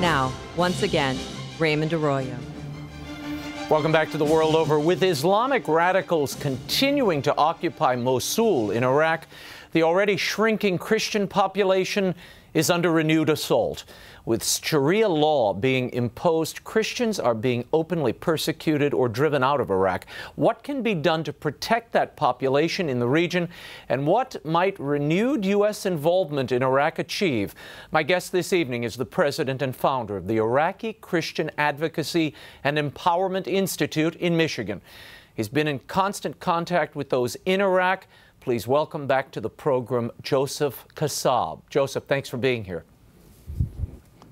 Now, once again, Raymond Arroyo. Welcome back to The World Over. With Islamic radicals continuing to occupy Mosul in Iraq, the already shrinking Christian population is under renewed assault. With Sharia law being imposed, Christians are being openly persecuted or driven out of Iraq. What can be done to protect that population in the region, and what might renewed U.S. involvement in Iraq achieve? My guest this evening is the president and founder of the Iraqi Christian Advocacy and Empowerment Institute in Michigan. He's been in constant contact with those in Iraq. Please welcome back to the program Joseph Kassab. Joseph, thanks for being here.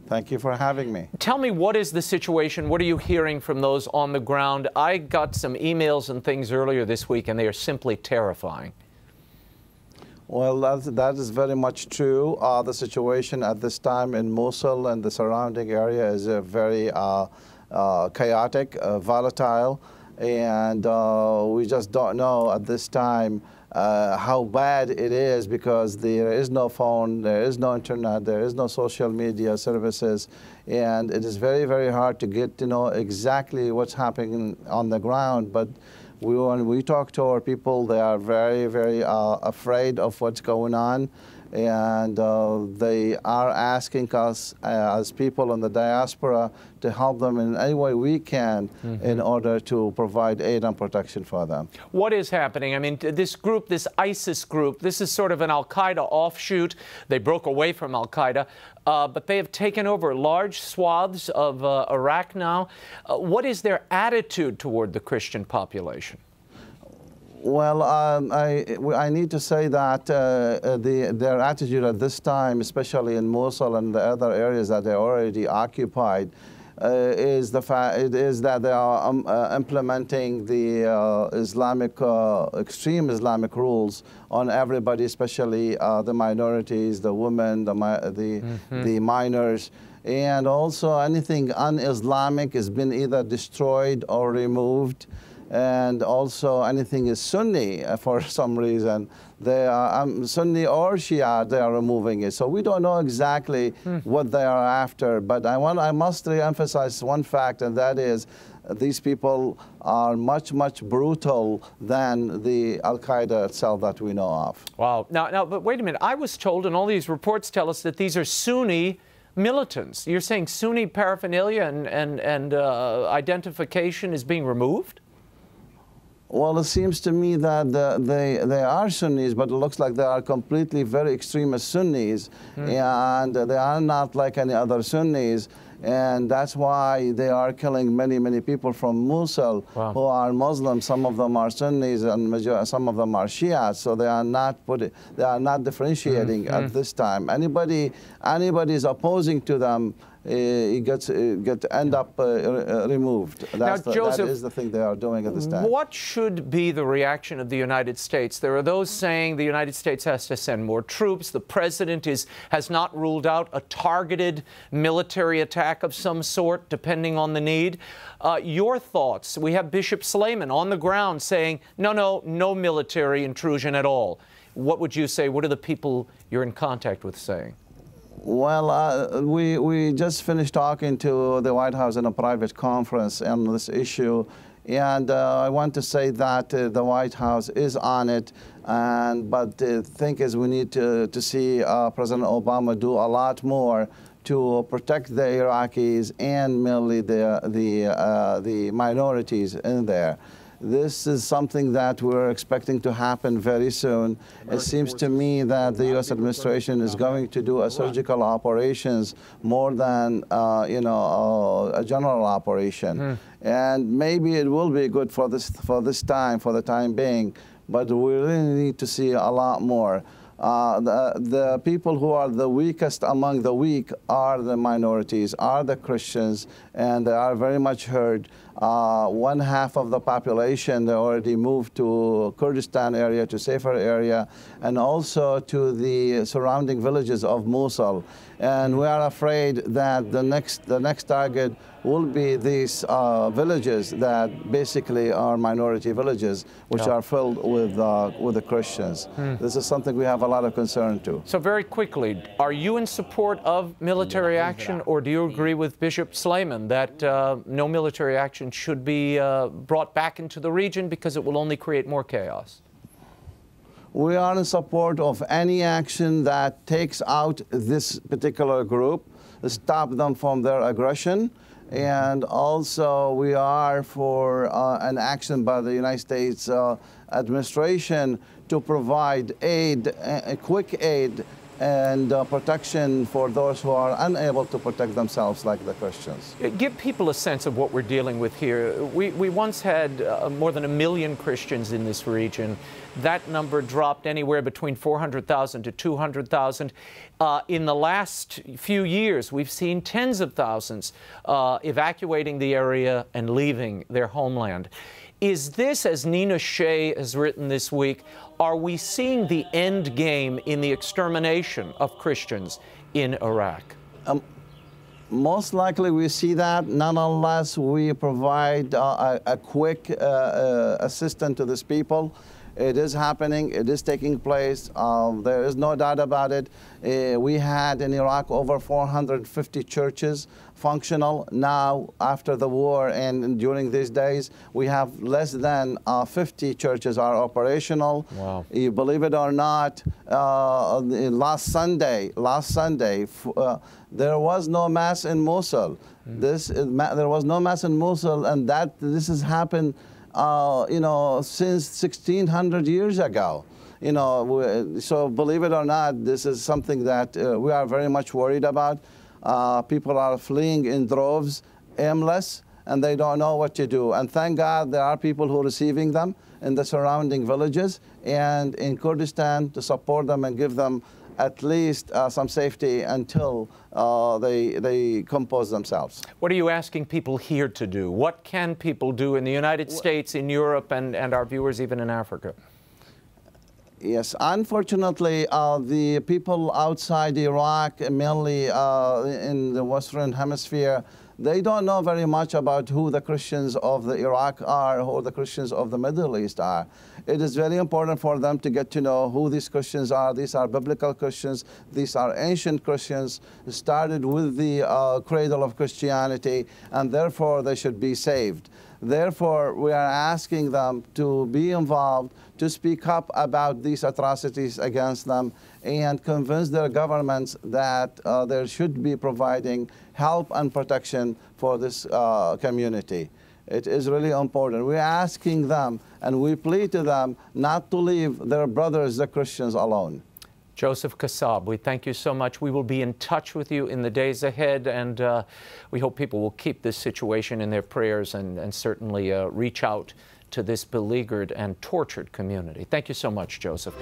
Thank you for having me. Tell me, what is the situation? What are you hearing from those on the ground? I got some emails and things earlier this week, and they are simply terrifying. Well, that is very much true. The situation at this time in Mosul and the surrounding area is very chaotic, volatile, and we just don't know at this time how bad it is, because there is no phone, there is no internet, there is no social media services, and it is very, very hard to get to know exactly what's happening on the ground. But when we talk to our people, they are very, very afraid of what's going on, and they are asking us as people in the diaspora to help them in any way we can in order to provide aid and protection for them. What is happening? I mean, this group, this ISIS group, this is sort of an al-Qaeda offshoot. They broke away from al-Qaeda, but they have taken over large swaths of Iraq now. What is their attitude toward the Christian population? Well, I need to say that their attitude at this time, especially in Mosul and the other areas that they already occupied, is that they are implementing the extreme Islamic rules on everybody, especially the minorities, the women, the minors. And also anything un-Islamic has been either destroyed or removed. And also anything is Sunni, for some reason, they are Sunni or Shia, they are removing it. So we don't know exactly what they are after. But I must re-emphasize one fact, and that is these people are much, much brutal than the Al-Qaeda itself that we know of. Wow. Now, but wait a minute. I was told, and all these reports tell us, that these are Sunni militants. You're saying Sunni paraphernalia and identification is being removed? Well, it seems to me that they are Sunnis, but it looks like they are completely very extremist Sunnis, and they are not like any other Sunnis, and that's why they are killing many, many people from Mosul who are Muslims. Some of them are Sunnis, and some of them are Shias. So they are not differentiating at this time. Anybody is opposing to them, end up removed. That is the thing they are doing at this time. What should be the reaction of the United States? There are those saying the United States has to send more troops. The president has not ruled out a targeted military attack of some sort, depending on the need. Your thoughts? We have Bishop Slayman on the ground saying, no military intrusion at all. What would you say? What are the people you're in contact with saying? Well, we just finished talking to the White House in a private conference on this issue, and I want to say that the White House is on it, but the thing is we need to see President Obama do a lot more to protect the Iraqis and mainly the minorities in there. This is something that we're expecting to happen very soon. It seems to me that the U.S. administration is going to do a surgical operations more than a general operation, and maybe it will be good for the time being. But we really need to see a lot more. The people who are the weakest among the weak are the minorities, are the Christians, and they are very much hurt. 1/2 of the population, they already moved to Kurdistan area, to safer area, and also to the surrounding villages of Mosul. And we are afraid that the next target will be these villages that basically are minority villages, which are filled with the Christians. This is something we have a lot of concern to. So very quickly, are you in support of military action, or do you agree with Bishop Slayman that no military action should be brought back into the region because it will only create more chaos? We are in support of any action that takes out this particular group, stop them from their aggression, and also we are for an action by the United States administration to provide aid, quick aid, and protection for those who are unable to protect themselves, like the Christians. Give people a sense of what we're dealing with here. We once had more than 1 million Christians in this region. That number dropped anywhere between 400,000 to 200,000. In the last few years, we've seen tens of thousands evacuating the area and leaving their homeland. Is this, as Nina Shea has written this week, are we seeing the end game in the extermination of Christians in Iraq? Most likely we see that. Nonetheless, we provide a quick assistance to these people. It is happening. It is taking place. There is no doubt about it. We had in Iraq over 450 churches functional. Now, after the war and during these days, we have less than 50 churches are operational. Wow. You believe it or not, last Sunday, there was no mass in Mosul. There was no mass in Mosul, and this has happened since 1600 years ago. So believe it or not, this is something that we are very much worried about. People are fleeing in droves, aimless, and they don't know what to do. And thank God there are people who are receiving them in the surrounding villages and in Kurdistan to support them and give them at least some safety until they compose themselves. What are you asking people here to do? What can people do in the United States, in Europe, and our viewers even in Africa? Yes, unfortunately, the people outside Iraq, mainly in the Western Hemisphere, they don't know very much about who the Christians of the Iraq are, who the Christians of the Middle East are. It is very important for them to get to know who these Christians are. These are biblical Christians. These are ancient Christians, started with the cradle of Christianity, and therefore they should be saved. Therefore, we are asking them to be involved, to speak up about these atrocities against them, and convince their governments that they should be providing help and protection for this community. It is really important. We're asking them, and we plead to them not to leave their brothers, the Christians, alone. Joseph Kassab, we thank you so much. We will be in touch with you in the days ahead, and we hope people will keep this situation in their prayers and certainly reach out to this beleaguered and tortured community. Thank you so much, Joseph.